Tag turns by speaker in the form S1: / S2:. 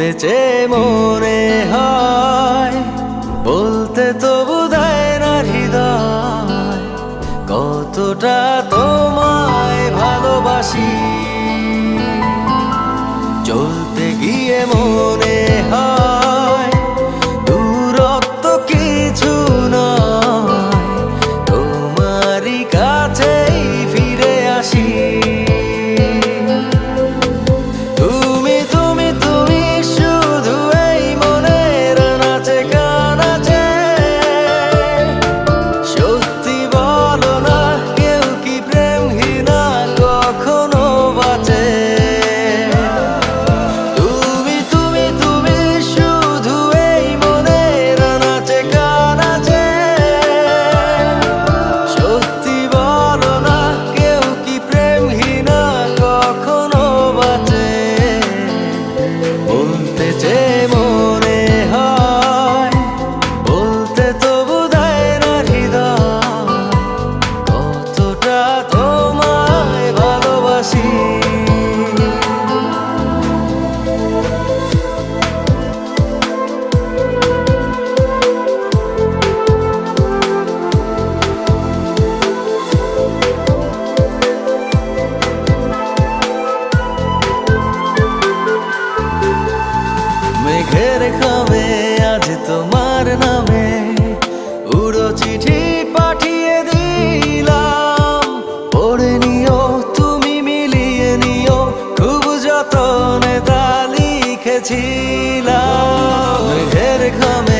S1: বলতে চেয়ে মনে হয়, বলতে তবু দেয় না হৃদয়, কতটা তোমায় ভালোবাসি। চলতে গিয়ে মনে হয় দূরত্ব কিছু নয়, তোমারই কাছেই ফিরে আসি। মেঘের খামে আজ তোমার নামে উড়ো চিঠি পাঠিয়ে দিলাম, পড়ে নিও তুমি মিলিয়ে নিও, খুব যতনে তা লিখেছিলাম। মেঘের খামে